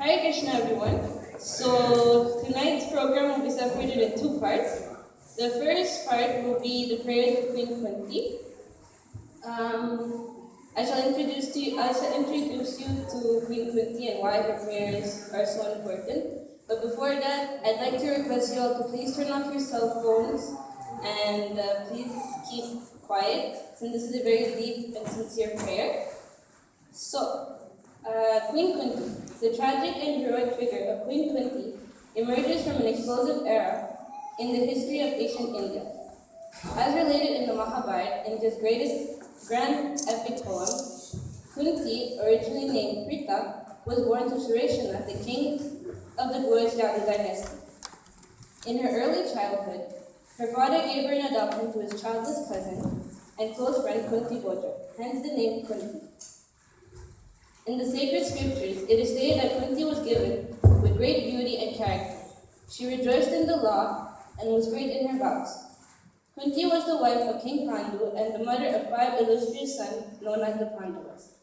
Hare Krishna, everyone. So tonight's program will be separated in two parts. The first part will be the prayers of Queen Kunti. I shall introduce you to Queen Kunti and why her prayers are so important. But before that, I'd like to request you all to please turn off your cell phones and please keep quiet, since this is a very deep and sincere prayer. So, Queen Kunti, the tragic and heroic figure of Queen Kunti, emerges from an explosive era in the history of ancient India. As related in the Mahabharata, India's greatest grand epic poem, Kunti, originally named Prita, was born to Sureshana, the king of the Gujarat dynasty. In her early childhood, her father gave her in adoption to his childless cousin and close friend Kunti Boja, hence the name Kunti. In the sacred scriptures, it is stated that Kunti was given with great beauty and character. She rejoiced in the law and was great in her vows. Kunti was the wife of King Pandu and the mother of 5 illustrious sons known as the Pandavas.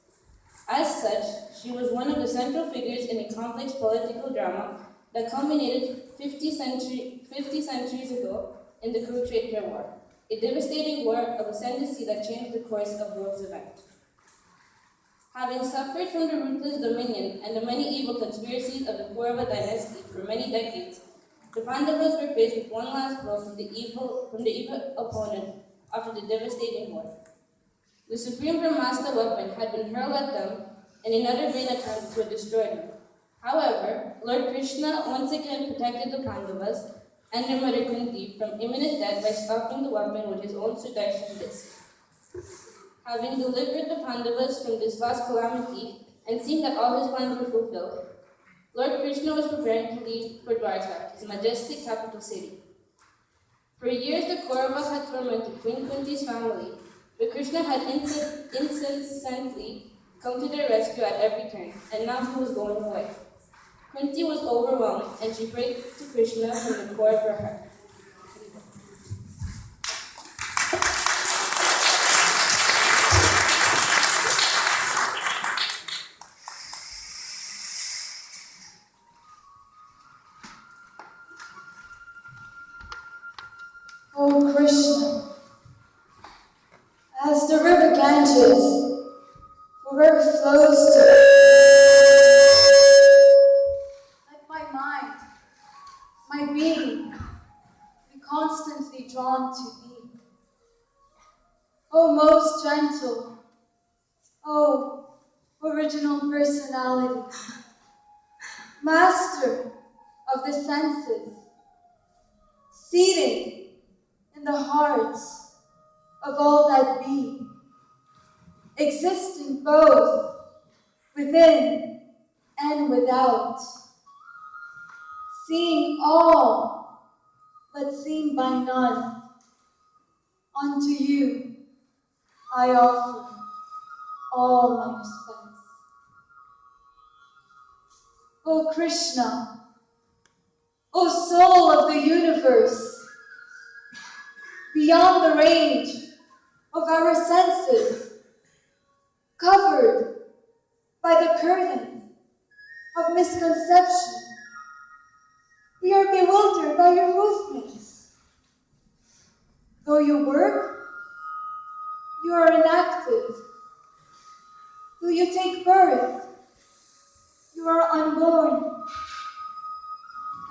As such, she was one of the central figures in a complex political drama that culminated 50 centuries ago in the Kurukshetra War, a devastating war of ascendancy that changed the course of world's events. Having suffered from the ruthless dominion and the many evil conspiracies of the Kaurava dynasty for many decades, the Pandavas were faced with one last blow from the evil opponent after the devastating war. The supreme Brahmastra weapon had been hurled at them, and another vain attempt to destroy them. However, Lord Krishna once again protected the Pandavas and their mother Kunti from imminent death by stopping the weapon with his own Sudarshan disc. Having delivered the Pandavas from this vast calamity and seeing that all his plans were fulfilled, Lord Krishna was preparing to leave for Dwarka, his majestic capital city. For years, the Kauravas had tormented Queen Kunti's family, but Krishna had incessantly come to their rescue at every turn, and now he was going away. Kunti was overwhelmed, and she prayed to Krishna from the core of her heart. O Krishna, as the river Ganges, where it flows to, let my mind, my being, be constantly drawn to thee. O most gentle, O original personality, master of the senses, seated in the hearts of all that be, existing both within and without, seeing all but seen by none. Unto you I offer all my respects. O Krishna, O soul of the universe, beyond the range of our senses, covered by the curtain of misconception, we are bewildered by your movements. Though you work, you are inactive. Though you take birth, you are unborn.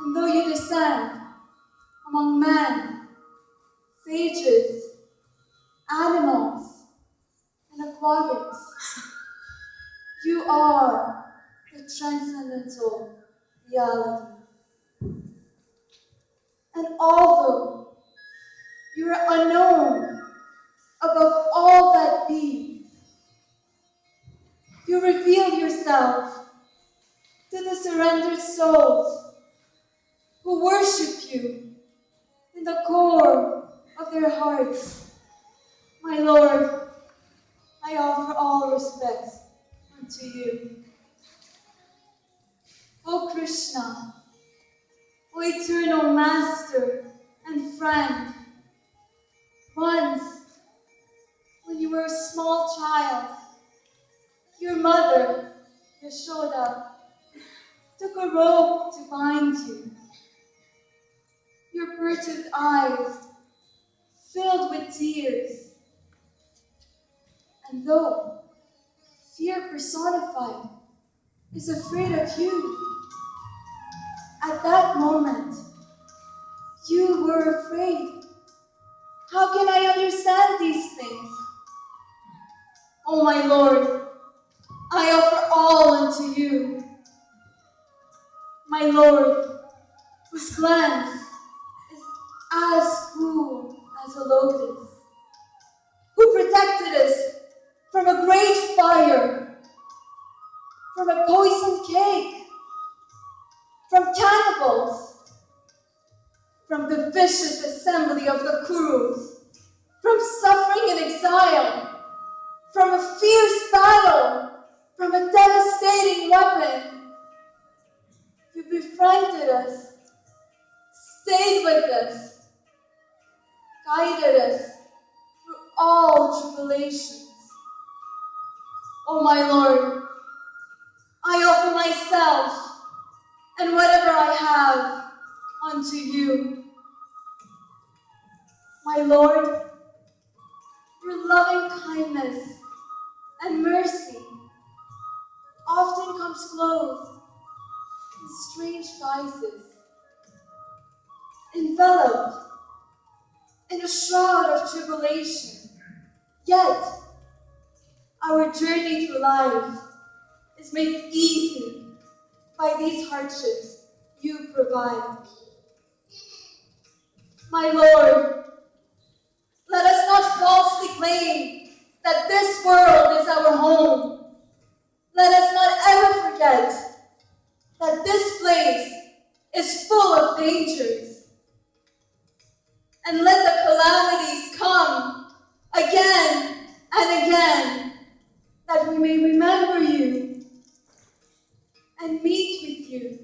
And though you descend among men, sages, animals, and aquatics, you are the transcendental reality. And although you are unknown above all that be, you reveal yourself to the surrendered souls who worship you in the core of their hearts. My Lord, I offer all respects unto you. O Krishna, O eternal Master and friend, once, when you were a small child, your mother, Yashoda, took a rope to bind you. Your perturbed eyes filled with tears. And though fear personified is afraid of you, at that moment, you were afraid. How can I understand these things? O my Lord, I offer all unto you. My Lord, whose glance is as cool as a lotus, who protected us from a great fire, from a poisoned cake, from cannibals, from the vicious assembly of the Kurus, from suffering and exile, from a fierce battle, from a devastating weapon. You befriended us, stayed with us, guided us through all tribulations. O my Lord, I offer myself and whatever I have unto you. My Lord, your loving kindness and mercy often comes clothed in strange guises, enveloped in a shroud of tribulation. Yet, our journey through life is made easy by these hardships you provide. My Lord, let us not falsely claim that this world is our home. Let us not ever forget that this place is full of dangers. And let the calamities come again and again, that we may remember you and meet with you.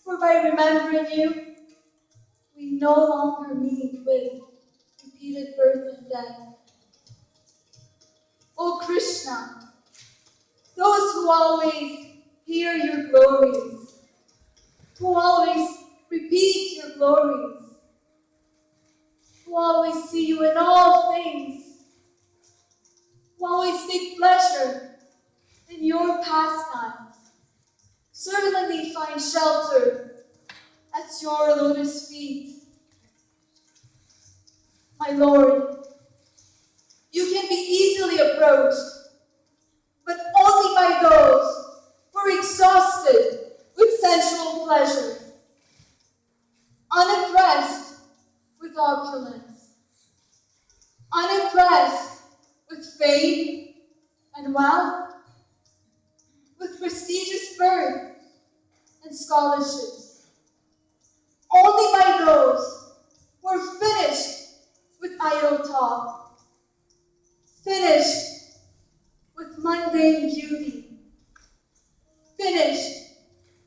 For by remembering you, we no longer meet with repeated birth and death. O Krishna, those who always hear your glories, who always repeat your glories, who always see you in all things, who always take pleasure in your pastimes, certainly find shelter at your lotus feet. My Lord, you can be easily approached, but only by those who are exhausted with sensual pleasure, unimpressed with opulence, unimpressed with fame and wealth, with prestigious birth and scholarships. Only by those who are finished with idle talk, finished with mundane beauty, finished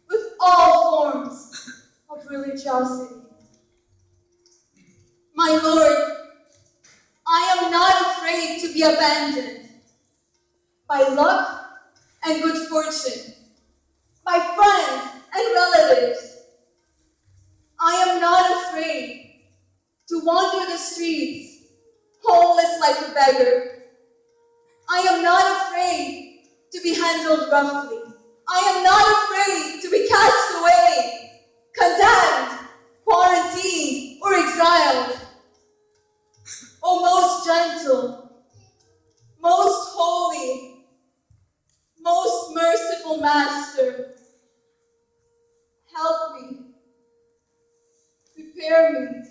with all forms of religiosity. My Lord, I am not afraid to be abandoned by luck and good fortune, by friends and relatives. I am not afraid to wander the streets, homeless like a beggar. I am not afraid to be handled roughly. I am not afraid to be cast away, condemned, quarantined, or exiled. O most gentle, most holy, most merciful Master, help me, prepare me,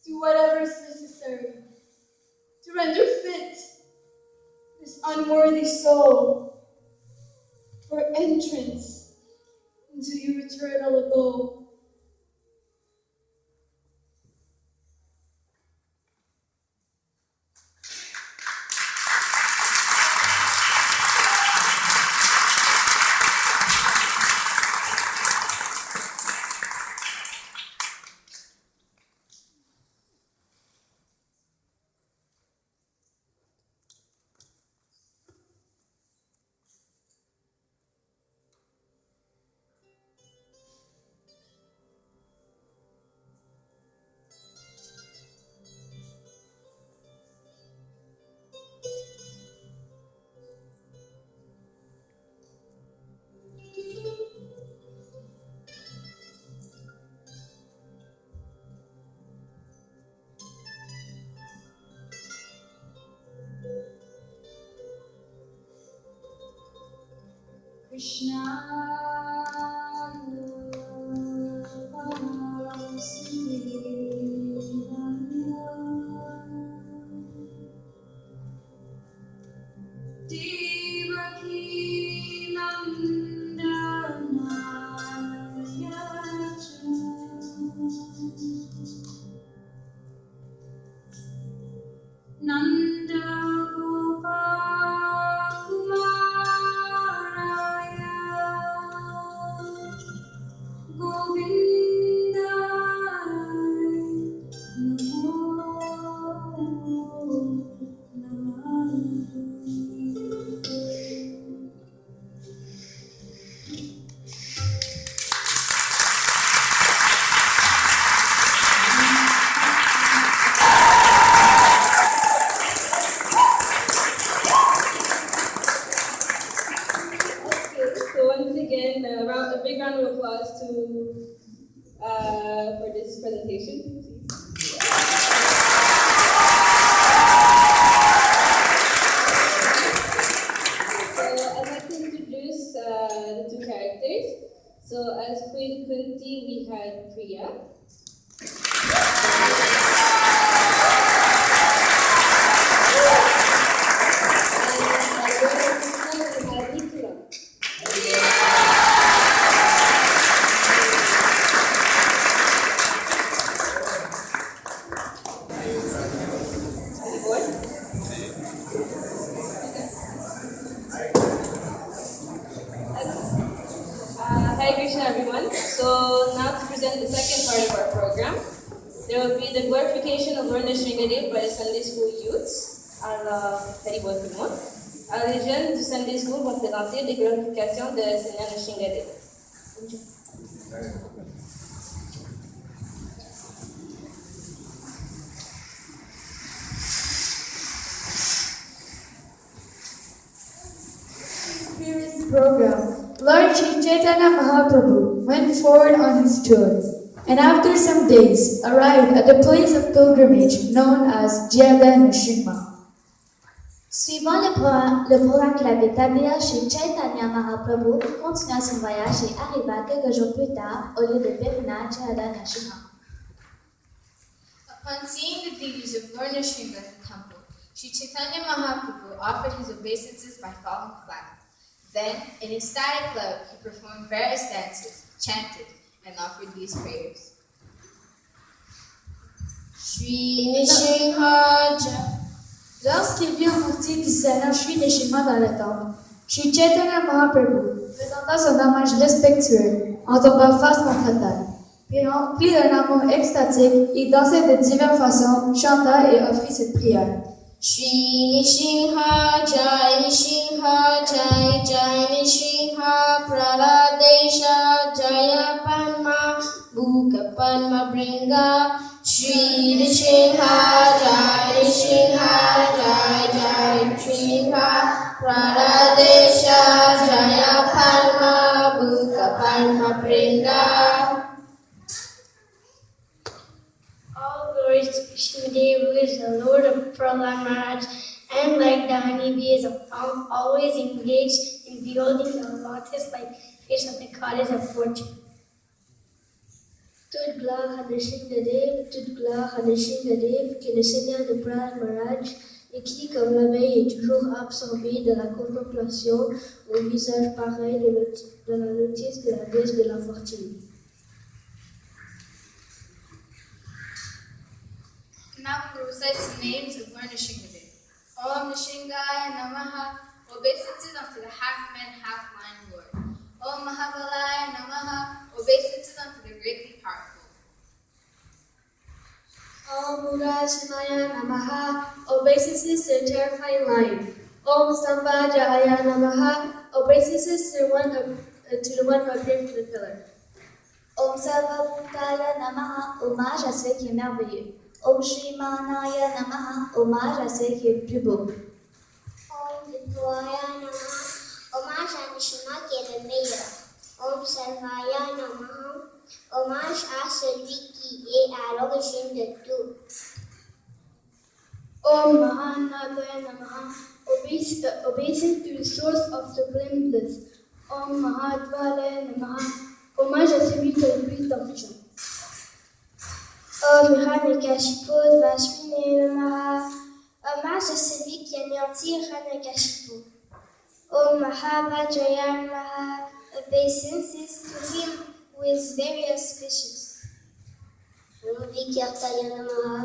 do whatever is necessary to render fit this unworthy soul for entrance into your eternal abode. Krishna Devaki Nandanaya Nanda Gopakumaraya Govinda Okay, so once again, a big round of applause for this presentation. So I'd like to introduce the two characters. So as Queen Kunti, we had Priya. And as Krishna, we had Nikla. Hi Krishna everyone. So now to present the second part of our program. There will be the glorification of Nrsimhadeva by the Sunday School youths. Alors, salut tout le monde. Alors, les jeunes du Sunday School vont présenter des glorifications de Seigneur Nrsimhadeva. Previous program, Lord Sri Chaitanya Mahaprabhu went forward on his tour, and after some days arrived at the place of pilgrimage known as Jyada Nrsimha. Suivant le programme qu'il avait établi chez Chaitanya Mahaprabhu, continua son voyage et arriva quelques jours plus tard au lieu de pèlerinage à Nrsimha. Upon seeing the deities of Lord Nrsimha at the temple, Sri Chaitanya Mahaprabhu offered his obeisances by falling flat. Then, in ecstatic love, he performed various dances, chanted, and offered these prayers. Sri Nrsimha Lorsqu'il vit en partie du Seigneur Sri Nrsimha dans le temple, Sri Chaitanya Mahaprabhu présenta son hommage respectueux en tombant face contre terre. Puis rempli d'un amour extatique, il dansait de diverses façons, chanta et offrit cette prière. Shri Nrsimha Jai Nrsimha Jai Jai Nrsimha Praladesha Jaya Padma Bhuka Padma Bringa Shri Nrsimha Jai Nrsimha Jai Jai Nrsimha Praladesha Jaya Padma Bhuka Padma Bringa. All glories to Krishnadeva, who is the Lord of Prahlad Maharaj, and like the honeybee is always engaged in beholding the lotus-like face of the goddess of fortune. Toute gloire à Nrsimhadev, toute gloire à Nrsimhadev, qui est le Seigneur de Prahlad Maharaj, et qui, comme l'abeille, est toujours absorbé de la contemplation au visage pareil de la lotus de la déesse de la fortune. Now we will recite some names of Lord Nrsimhadeva. Om Nrsimhaya Namaha, obeisances unto the half-man, half-lion Lord. Om Mahabalaya Namaha, obeisances unto the greatly powerful. Om Murashimaya Namaha, obeisances to the terrifying lion. Om Sambhajaya Namaha, obeisances to the one who appeared from the pillar. Om Sarvabhutaya Namaha, hommage à celui qui est merveilleux. Om Shri Manaya Namaha, hommage à celui qui est le plus beau. Om Vipvaya Namaha, hommage à Nrsimha qui est le meilleur. Om Sarvaya Namaha, hommage à celui qui est à l'origine de tout. Om Mahanataya Namaha, obeisance to the source of supreme bliss. Om Mahadvale Namaha. Hommage à celui qui a le plus d'argent. Om Ranakashipu Vashmine Namaha. Hommage à celui qui anéantit Ranakashipu. Om Mahabhajaya Namaha. Obeisances to him who is very auspicious. Om Vikyartaya Namaha.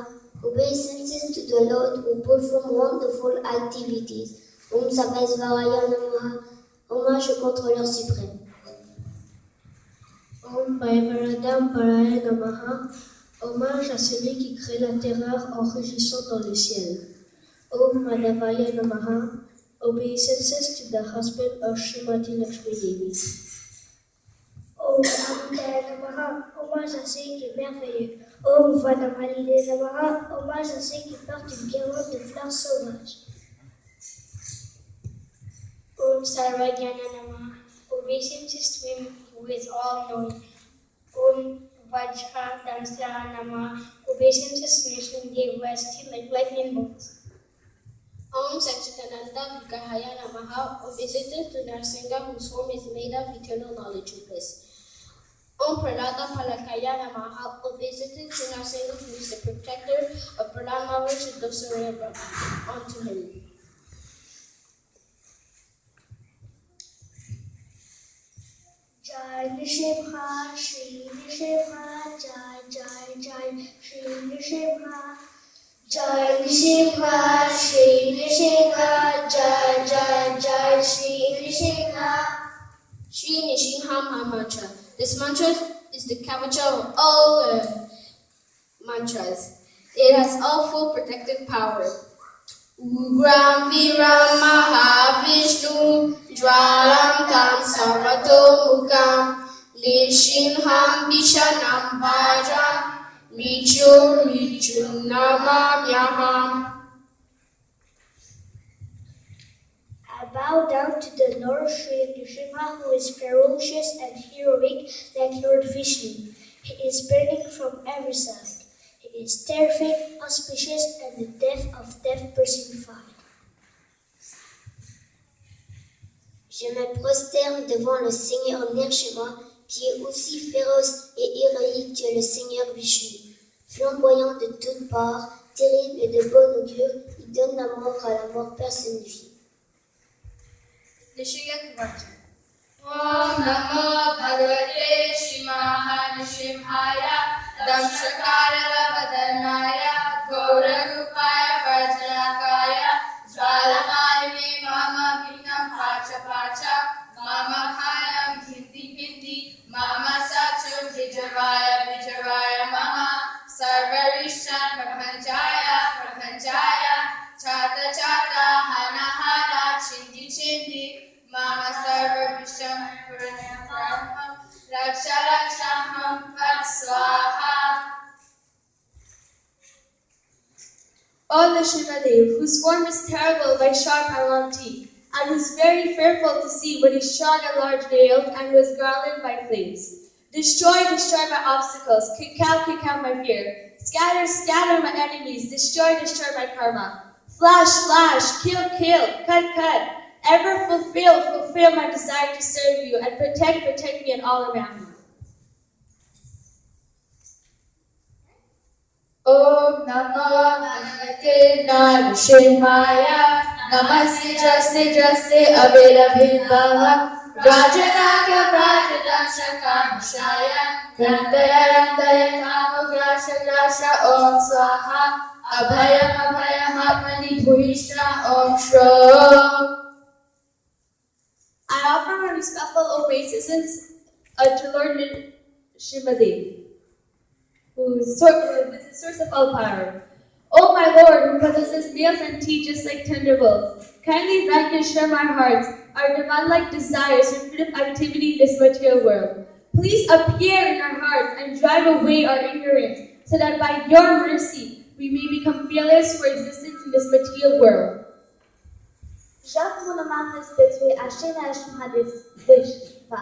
Obeisances to the Lord who perform wonderful activities. Om Sabesvaraya Namaha. Hommage au contrôleur suprême. Om Bhaivaradam Paraya Namaha. Hommage à celui qui crée la terreur en rugissant dans le ciel. Om Madhavaya Namaha. Obeisances to the husband of Srimati Lakshmi. Om Amutaya Namaha, hommage à celui qui est merveilleux. Om Vanamalide Namaha, hommage à celui qui porte une guirlande de fleurs sauvages. Om Sarvajnana Namaha, obeisances to him who is all-knowing. Om Vajradamsara Namaha, obeisances to Nrsimhadeva who has teeth like lightning bolts. Om Satchitananda Vikahaya Namaha, obeisances to Nrsimha whose form is made of eternal knowledge and bliss. Om Pralada Palakaya Namaha, obeisances to Nrsimha who is the protector of Prahlad Maharaj and those who surrender unto him. Jai Nrsimha, Shri Nrsimha, Jai Jai Jai, Shri Nrsimha. Jai Nrsimha, Shri Nrsimha, Jai Jai Jai, Shri Nrsimha. Shri Nrsimha mantra. This mantra is the kavacha of all mantras. It has all full protective power. Ugram Viram Mahavishnu Jwalam Tam Sarvato Mukam Nrsimham Vishanam Bhajam Mrityur Namamyaham. I bow down to the Lord Shri Nrsimha, who is ferocious and heroic like Lord Vishnu. He is burning from every side. He is terrific, auspicious, and the death of death personified. Je me prosterne devant le Seigneur Nrsimha, qui est aussi féroce et héroïque que le Seigneur Vishnu. Flamboyant de toutes parts, terrible et de bon augure, il donne la mort à la mort personnifiée. Om Namo Bhagavate Shrimaha Nrsimhaya Damshakara Vadanaya Gauragupaya Vajrakaya Jvalamaya Mama Vinam Pacha Pacha Mama Hayam Bhindi Bhindi Mama Sachu Vijavaya Vijavaya Mama Sarvarishan Prabhanjaya Prabhanjaya Chata Chata Hana Hana Chindi Chindi Mama Sarva Visham Purnamam Raksha Rakshaham Pat Swaha. O Nrsimhadeva, whose form is terrible by sharp and long teeth, and who is very fearful to see when he shot at large nails, and who is garlanded by flames. Destroy, destroy my obstacles, kick out my fear. Scatter, scatter my enemies, destroy, destroy my karma. Flash, flash, kill, kill, cut, cut. Ever fulfill my desire to serve you, and protect me and all around me. Om Namo Bhagavate Nrsimhaya Namaste Jaste Aveda Bhava Rajanaga Rajadam Shakamshaya Randaya Kamugrasha Grasha Om Swaha Abhayam Hatmani Bhuishta Om Shro. I offer my respectful obeisances to Lord Nrsimhadeva, who is the source of all power. O my Lord, who possesses nails and teeth just like thunderbolts, kindly vanquish from our hearts our demand-like desires for freedom activity in this material world. Please appear in our hearts and drive away our ignorance, so that by your mercy we may become fearless for existence in this material world. J'offre mon hommage respectueux à Shri Nrsimhadeva.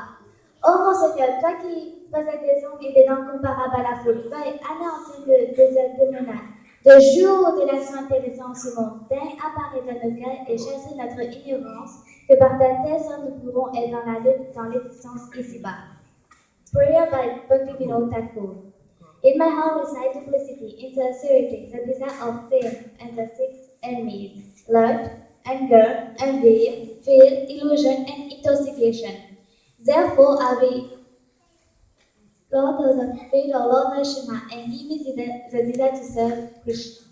Ô mon Seigneur, toi qui possèdes des ongles et des dents comparables à la folie, veuille anéantir le désert démoniaque. De jour de l'action intéressante en ce monde, viens apparaître dans nos cœurs et chasser notre ignorance que par ta telle sorte nous pourrons être dans la lutte, dans l'existence ici-bas. Prayer by Bhakti Vinod Thakur. In my heart reside duplicity, insincerity, the desire of fame, and the six enemies, lust, anger, envy, fear, illusion, and intoxication. Therefore, I will go to the feet of Lord Nrsimha and give me the desire to serve Krishna.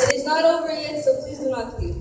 It is not over yet, so please do not leave.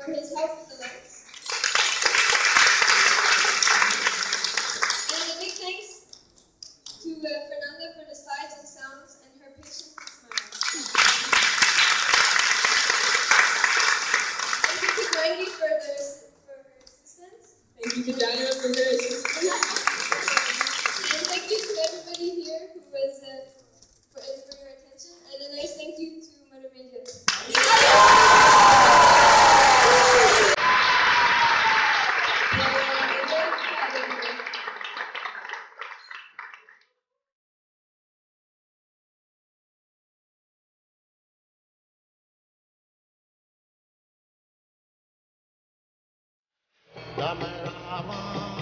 for his help with the lights. And a big thanks to Fernanda for the slides and sounds and her patience and smile. Thank you to Gwendy for her assistance. Thank you to Daniel for her assistance. And thank you to everybody here who was for your attention. And a nice thank you to Mother Media. Rama Rama